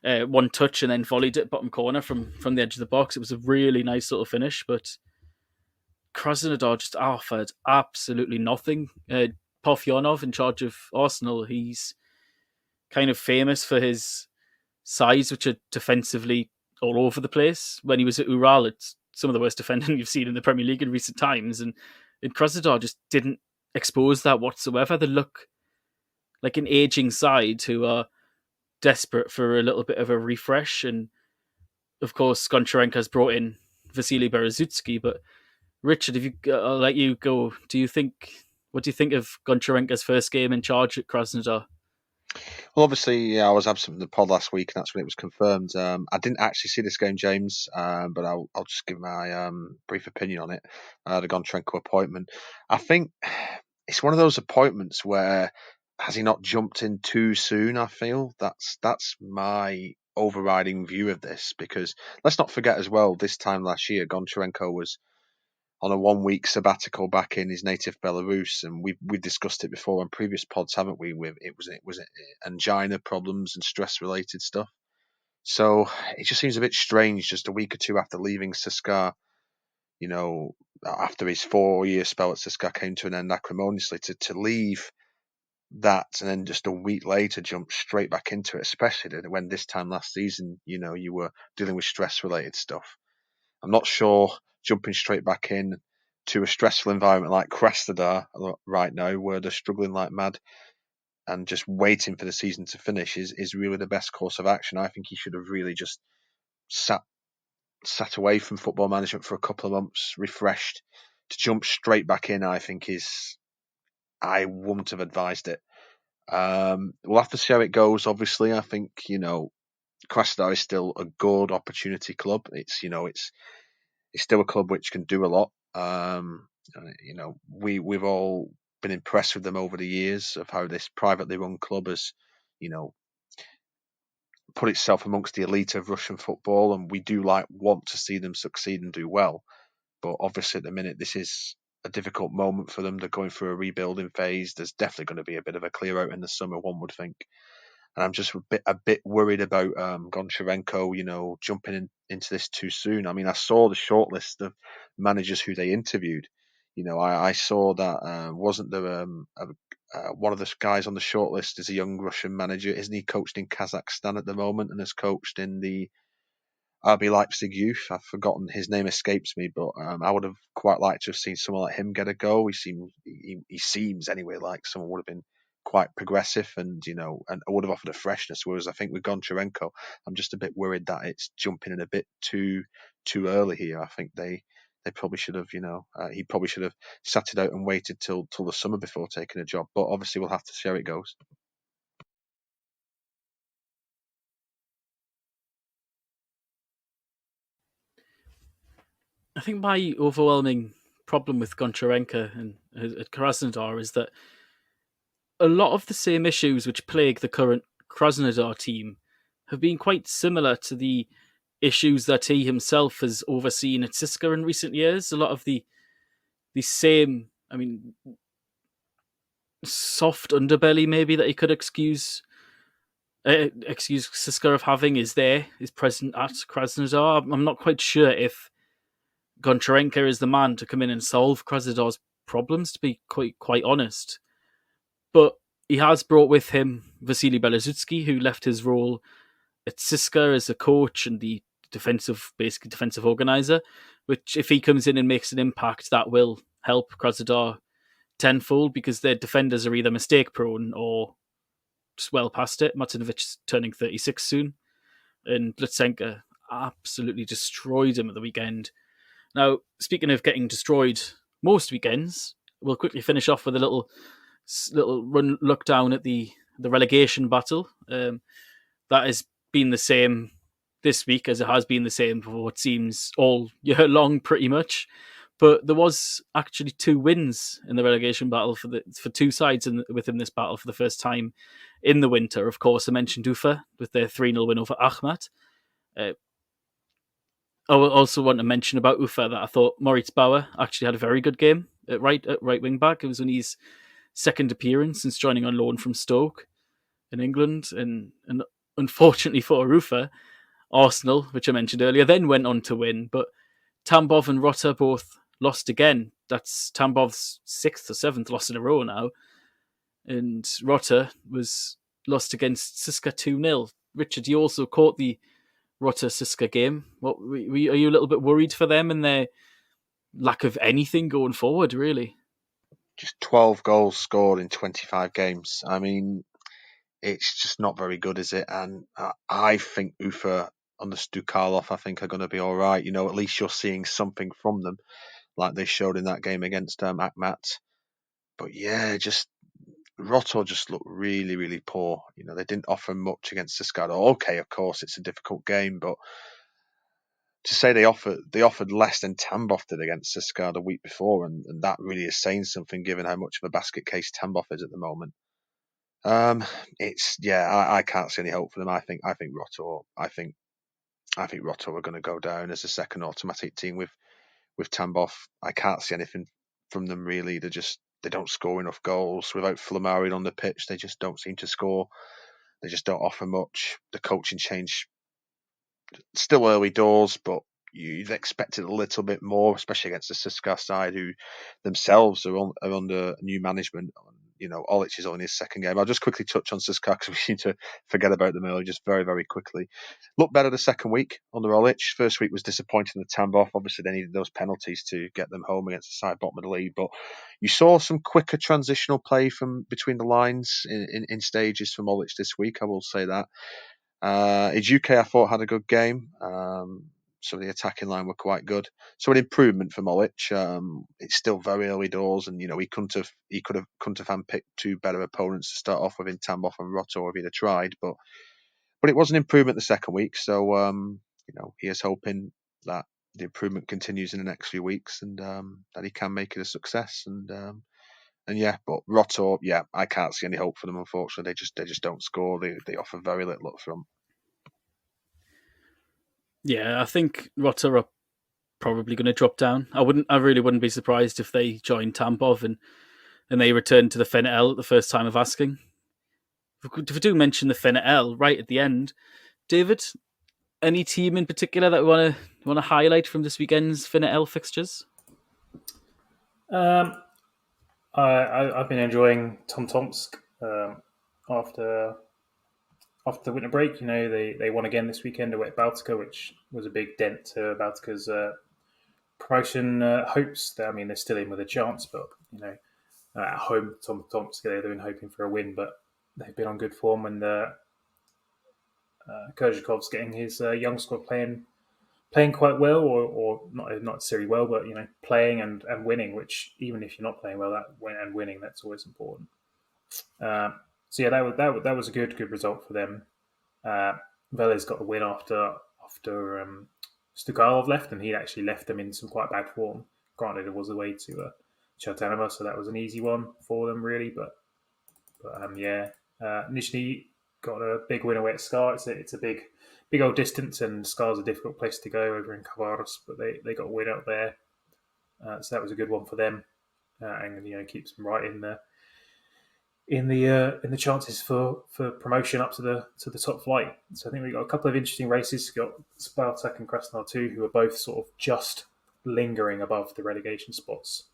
one touch and then volleyed it bottom corner from the edge of the box. It was a really nice little finish, but Krasnodar just offered absolutely nothing. Pofyonov, in charge of Arsenal, he's kind of famous for his sides, which are defensively all over the place. When he was at Ural, it's some of the worst defending you've seen in the Premier League in recent times, and Krasnodar just didn't expose that whatsoever. They look like an aging side who are desperate for a little bit of a refresh. And of course, Goncharenko's brought in Vasily Berezutsky. But Richard, I'll let you go. What do you think of Goncharenko's first game in charge at Krasnodar? Well, obviously, I was absent from the pod last week, and that's when it was confirmed. I didn't actually see this game, James, but I'll just give my brief opinion on it. The Goncharenko appointment. I think it's one of those appointments where, has he not jumped in too soon? I feel that's my overriding view of this, because let's not forget as well, this time last year, Goncharenko was on a 1-week sabbatical back in his native Belarus, and we've discussed it before on previous pods, haven't we? With it was angina problems and stress related stuff. So it just seems a bit strange, just a week or two after leaving CSKA, after his 4-year spell at CSKA came to an end acrimoniously, to leave that and then just a week later jump straight back into it, especially when this time last season, you were dealing with stress related stuff. I'm not sure jumping straight back in to a stressful environment like Krasnodar right now, where they're struggling like mad, and just waiting for the season to finish is really the best course of action. I think he should have really just sat away from football management for a couple of months, refreshed. To jump straight back in, I think I wouldn't have advised it. We'll have to see how it goes. Obviously, I think Krasnodar is still a good opportunity club. It's still a club which can do a lot. We've all been impressed with them over the years of how this privately run club has, put itself amongst the elite of Russian football, and we do want to see them succeed and do well. But obviously, at the minute, this is a difficult moment for them. They're going through a rebuilding phase. There's definitely going to be a bit of a clear out in the summer, one would think. And I'm just a bit worried about Goncharenko, into this too soon. I mean, I saw the shortlist of managers who they interviewed. I saw that wasn't there one of the guys on the shortlist is a young Russian manager. Isn't he coached in Kazakhstan at the moment and has coached in the RB Leipzig youth? I've forgotten, his name escapes me, but I would have quite liked to have seen someone like him get a go. He seems anyway like someone would have been quite progressive and would have offered a freshness. Whereas I think with Goncharenko, I'm just a bit worried that it's jumping in a bit too early here. I think they probably should have, he probably should have sat it out and waited till the summer before taking a job. But obviously, we'll have to see how it goes. I think my overwhelming problem with Goncharenko and at Krasnodar is that a lot of the same issues which plague the current Krasnodar team have been quite similar to the issues that he himself has overseen at CSKA in recent years. A lot of the same, soft underbelly maybe that he could excuse CSKA of having is present at Krasnodar. I'm not quite sure if Goncharenko is the man to come in and solve Krasnodar's problems, to be quite honest. But he has brought with him Vasily Belozutsky, who left his role at CSKA as a coach and the defensive organizer, which if he comes in and makes an impact, that will help Krasnodar tenfold, because their defenders are either mistake prone or just well past it. Martinovic's turning 36 soon, and Lutsenko absolutely destroyed him at the weekend. Now, speaking of getting destroyed most weekends, we'll quickly finish off with a little look down at the relegation battle. That has been the same this week as it has been the same for what seems all year long, pretty much. But there was actually 2 wins in the relegation battle for two sides within this battle for the first time in the winter. Of course, I mentioned Ufa with their 3-0 win over Ahmat. I also want to mention about Ufa that I thought Moritz Bauer actually had a very good game at right wing back. It was only his second appearance since joining on loan from Stoke in England, and unfortunately for Ufa, Arsenal, which I mentioned earlier, then went on to win. But Tambov and Rota both lost again. That's Tambov's 6th or 7th loss in a row now. And Rota was lost against CSKA 2-0. Richard, you also caught the Rota CSKA game. Are you a little bit worried for them and their lack of anything going forward, really? Just 12 goals scored in 25 games. I mean, it's just not very good, is it? And I think Ufa under Stukalov, I think, are going to be all right. At least you're seeing something from them, like they showed in that game against Akhmat. But yeah, just Rotor just looked really, really poor. They didn't offer much against CSKA. Okay, of course, it's a difficult game, but to say they offered less than Tambov did against CSKA the week before, and that really is saying something, given how much of a basket case Tambov is at the moment. I can't see any hope for them. I think Rotor are going to go down as a second automatic team with Tambov. I can't see anything from them really. They don't score enough goals. Without Flamarion on the pitch, they just don't seem to score. They just don't offer much. The coaching change, still early doors, but you'd expected a little bit more, especially against the CSKA side, who themselves are under new management. Olic is only his second game. I'll just quickly touch on CSKA because we seem to forget about them earlier, just very, very quickly. Looked better the second week under Olic. First week was disappointing with Tambov. Obviously, they needed those penalties to get them home against the side bottom of the league. But you saw some quicker transitional play from between the lines in stages from Olic this week. I will say that. Ijuke, I thought, had a good game. So the attacking line were quite good. So an improvement for Olic. It's still very early doors, and he couldn't have handpicked 2 better opponents to start off with in Tambov and Rotor if he'd have tried. But it was an improvement the second week. So he is hoping that the improvement continues in the next few weeks, and that he can make it a success. But Rotor, I can't see any hope for them. Unfortunately, they just don't score. They offer very little up front. Yeah, I think Rotter are probably going to drop down. I really wouldn't be surprised if they join Tampov and they return to the Fenner L at the first time of asking. If we do mention the Fenner L right at the end, David, any team in particular that we want to highlight from this weekend's Fenner L fixtures? I've been enjoying Tom Tomsk after the winter break. They won again this weekend away at Baltica, which was a big dent to Baltica's promotion hopes. They're still in with a chance, but at home, Tom Tomsk, they've been hoping for a win, but they've been on good form, and Kurzhakov's getting his young squad playing quite well, or not necessarily well, but playing and winning. Which even if you're not playing well, winning, that's always important. So yeah, that was a good result for them. Vele's got a win after Stukalov left, and he actually left them in some quite bad form. Granted, it was away to Cheltenham, so that was an easy one for them, really. But Nizhny got a big win away at Scar. It's a big old distance, and Scar's a difficult place to go over in Kavaros, but they got a win out there. So that was a good one for them, and keeps them right in the chances for promotion up to the top flight. So I think we've got a couple of interesting races. We've got Spartak and Krasnodar too, who are both sort of just lingering above the relegation spots,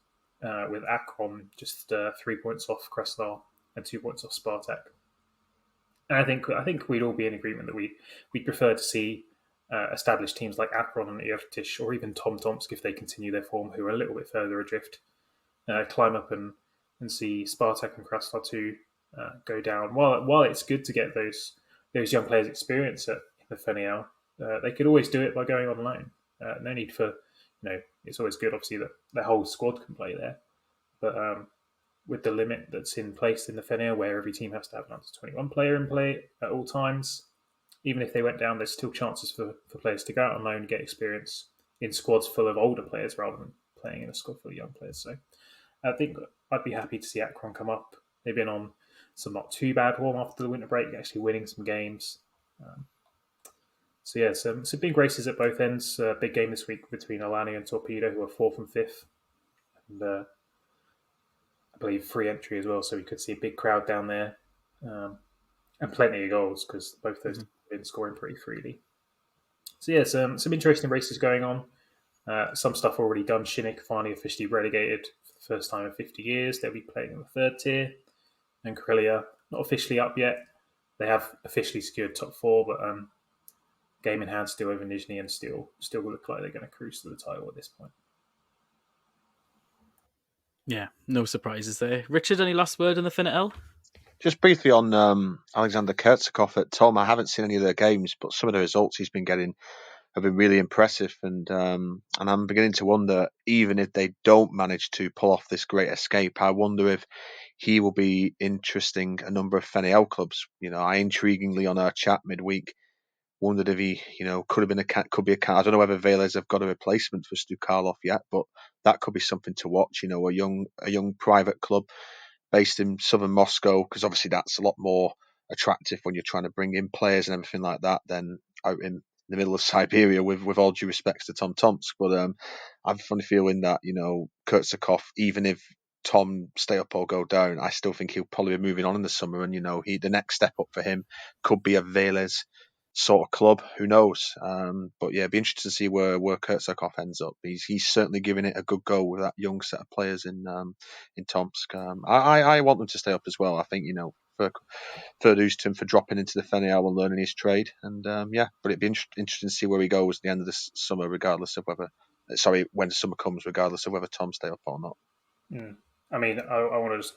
with Akron just 3 points off Krasnodar and 2 points off Spartak. And I think we'd all be in agreement that we'd prefer to see established teams like Akron and Irtish, or even Tom Tomsk, if they continue their form, who are a little bit further adrift, climb up and see Spartak and Krasnodar too go down. While it's good to get those young players experience in the Fenner, they could always do it by going on loan. No need for, it's always good, obviously, that the whole squad can play there. But with the limit that's in place in the Fenner, where every team has to have an under-21 player in play at all times, even if they went down, there's still chances for players to go out on loan and get experience in squads full of older players rather than playing in a squad full of young players. So I think I'd be happy to see Akron come up. They've been on some not too bad form after the winter break, actually winning some games. Some big races at both ends. Big game this week between Alani and Torpedo, who are 4th and 5th. And I believe free entry as well, so we could see a big crowd down there. And plenty of goals, because both those have been scoring pretty freely. So yeah, some interesting races going on. Some stuff already done. Shinnik finally officially relegated for the first time in 50 years. They'll be playing in the 3rd tier. And Karelia, not officially up yet. They have officially secured top 4, but game in hand still over Nizhny, and still look like they're going to cruise to the title at this point. Yeah, no surprises there. Richard, any last word on the Fenner L? Just briefly on Alexander Kurtzakov at Tom. I haven't seen any of their games, but some of the results he's been getting have been really impressive, and I'm beginning to wonder, even if they don't manage to pull off this great escape, I wonder if he will be interesting a number of Fenner clubs. I intriguingly on our chat midweek wondered if he, could be a cat. I don't know whether Velez have got a replacement for Stukalov yet, but that could be something to watch. A young private club based in southern Moscow, because obviously that's a lot more attractive when you're trying to bring in players and everything like that than out in the middle of Siberia, with all due respects to Tom Tomsk. But I have a funny feeling that, Kurtzakov, even if Tom stay up or go down, I still think he'll probably be moving on in the summer, and the next step up for him could be a Velez sort of club. Who knows? But yeah, it'd be interesting to see where Kurtzakov ends up. He's certainly giving it a good go with that young set of players in Tomsk. I want them to stay up as well. I think fair dues to him for dropping into the Fenner and learning his trade. And but it'd be interesting to see where he goes at the end of this summer, when summer comes, regardless of whether Tom stay up or not. I want to just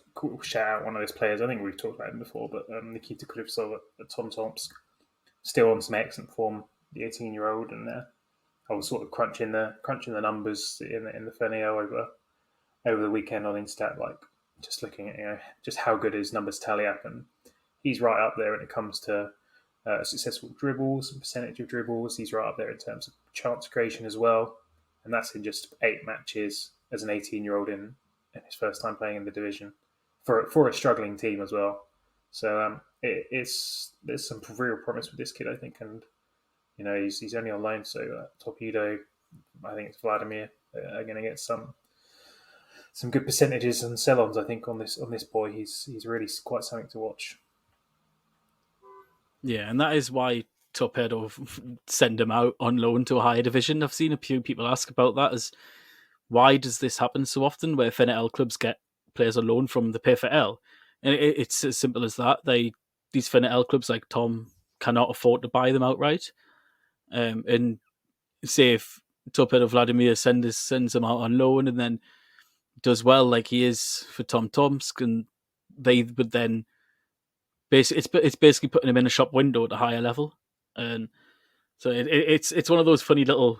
shout out one of those players. I think we've talked about him before, but Nikita Krivtsov at Tom Tomsk, still on some excellent form, the 18-year-old, and I was sort of crunching the numbers in the Fenner over the weekend on Instat, like just looking at just how good his numbers tally up, and he's right up there when it comes to successful dribbles and percentage of dribbles. He's right up there in terms of chance creation as well, and that's in just 8 matches as an 18-year-old in his first time playing in the division for a struggling team as well. So there's some real promise with this kid, I think, and he's only on loan, so Torpedo I think it's Vladimir are going to get some good percentages and sell-ons. I think on this boy, he's really quite something to watch. Yeah, and that is why Torpedo send him out on loan to a higher division. I've seen a few people ask about that, as why does this happen so often where FNL clubs get players on loan from the PFL? And it's as simple as that. These FNL clubs like Tom cannot afford to buy them outright. And say if Torpedo Vladimir sends them out on loan and then does well like he is for Tom Tomsk, and they would then it's basically putting him in a shop window at a higher level. And so it's one of those funny little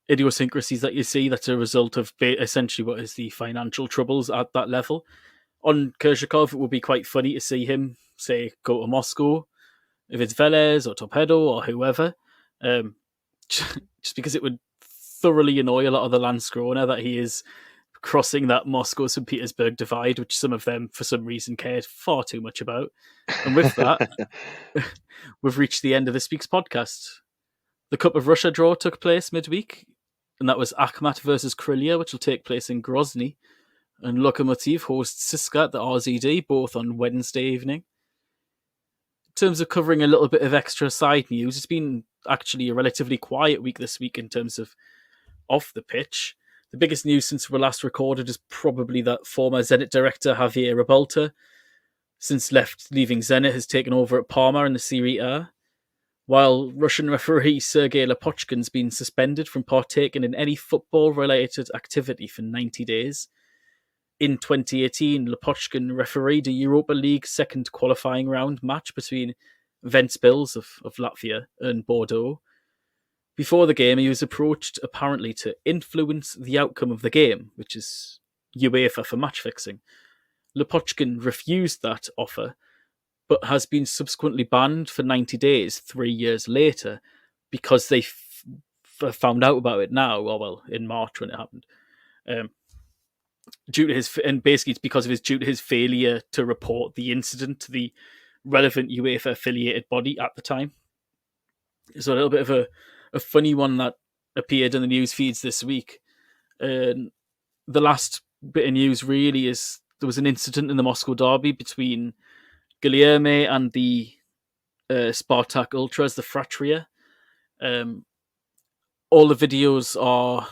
idiosyncrasies that you see that's a result of essentially what is the financial troubles at that level. On Kerzhakov, it would be quite funny to see him, say, go to Moscow, if it's Velez or Torpedo or whoever, just because it would thoroughly annoy a lot of the Landskrona that he is crossing that Moscow-St. Petersburg divide, which some of them, for some reason, cared far too much about. And with that, we've reached the end of this week's podcast. The Cup of Russia draw took place midweek, and that was Akhmat versus Krylia, which will take place in Grozny. And Lokomotiv hosts CSKA at the RZD, both on Wednesday evening. In terms of covering a little bit of extra side news, it's been actually a relatively quiet week this week in terms of off the pitch. The biggest news since we last recorded is probably that former Zenit director Javier Rebalta, since leaving Zenit, has taken over at Parma in the Serie A, while Russian referee Sergei Lopochkin's been suspended from partaking in any football-related activity for 90 days. In 2018, Lopochkin refereed a Europa League second qualifying round match between Ventspils of Latvia and Bordeaux. Before the game, he was approached apparently to influence the outcome of the game, which is UEFA for match fixing. Lopochkin refused that offer, but has been subsequently banned for 90 days 3 years later because they found out about it now, well, in March when it happened. Due to his failure to report the incident to the relevant UEFA affiliated body at the time. So a little bit of a funny one that appeared in the news feeds this week. The last bit of news really is there was an incident in the Moscow derby between Guilherme and the Spartak Ultras, the Fratria. All the videos are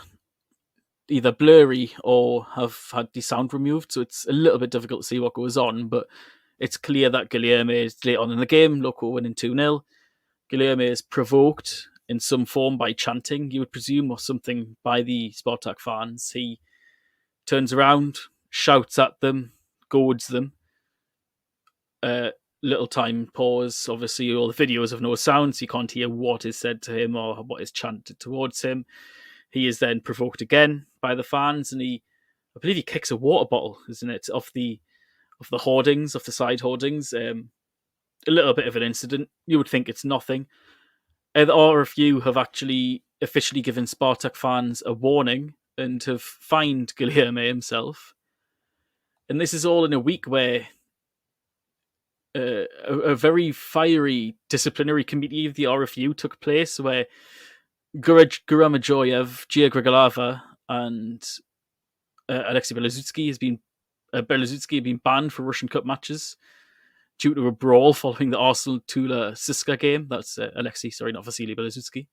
either blurry or have had the sound removed, so it's a little bit difficult to see what goes on, but it's clear that Guilherme is late on in the game, Loco winning 2-0. Guilherme is provoked in some form by chanting, you would presume, or something by the Spartak fans. He turns around, shouts at them, goads them. Little time pause. Obviously, all the videos have no sound, so you can't hear what is said to him or what is chanted towards him. He is then provoked again by the fans, and I believe he kicks a water bottle, isn't it, off the hoardings, off the side hoardings. A little bit of an incident. You would think it's nothing. The RFU have actually officially given Spartak fans a warning and have fined Guilherme himself. And this is all in a week where a very fiery disciplinary committee of the RFU took place, where Guramajoyev, Gia Grigolava, and Alexei Belozutsky have been banned for Russian Cup matches due to a brawl following the Arsenal Tula CSKA game. That's Alexei, sorry, not Vasily Belozutsky.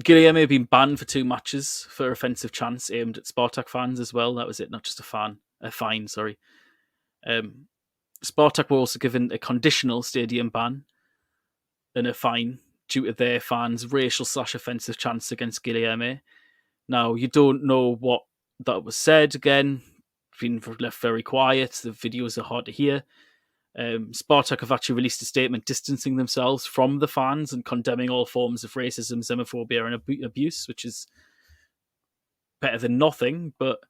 Guilherme been banned for 2 matches for offensive chants aimed at Spartak fans as well. That was it, not just a fine, sorry. Spartak were also given a conditional stadium ban and a fine due to their fans' racial/offensive chants against Guilherme. Now, you don't know what that was said again. Been left very quiet. The videos are hard to hear. Spartak have actually released a statement distancing themselves from the fans and condemning all forms of racism, xenophobia, and abuse, which is better than nothing, but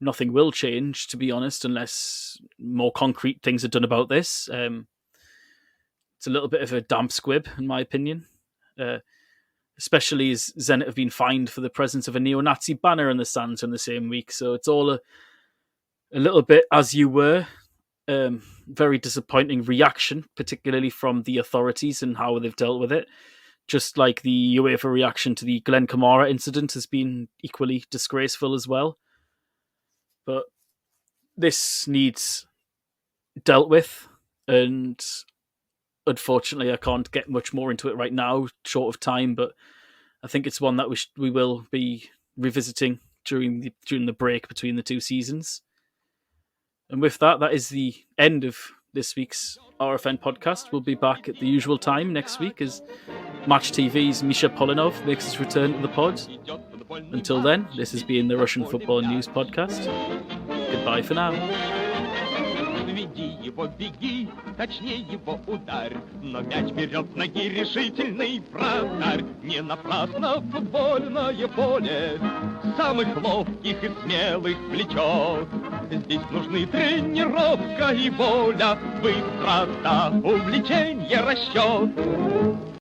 nothing will change, to be honest, unless more concrete things are done about this. It's a little bit of a damp squib, in my opinion, especially as Zenit have been fined for the presence of a neo-Nazi banner in the stands in the same week. So it's all a little bit as you were. Very disappointing reaction, particularly from the authorities and how they've dealt with it. just like the UEFA reaction to the Glenn Kamara incident has been equally disgraceful as well. But this needs dealt with, and unfortunately I can't get much more into it right now, short of time, but I think it's one that we will be revisiting during the break between the two seasons. And with that is the end of this week's RFN podcast. We'll be back at the usual time next week as Match TV's Misha Polinov makes his return to the pod. Until then, this has been the Russian Football News Podcast. Goodbye for now. Веди его, беги, точнее его удар. Но мяч берет ноги решительный вратарь. Не напрасно футбольное поле самых ловких и смелых влечет. Здесь нужны тренировка и воля, быстрота, увлечение, расчет.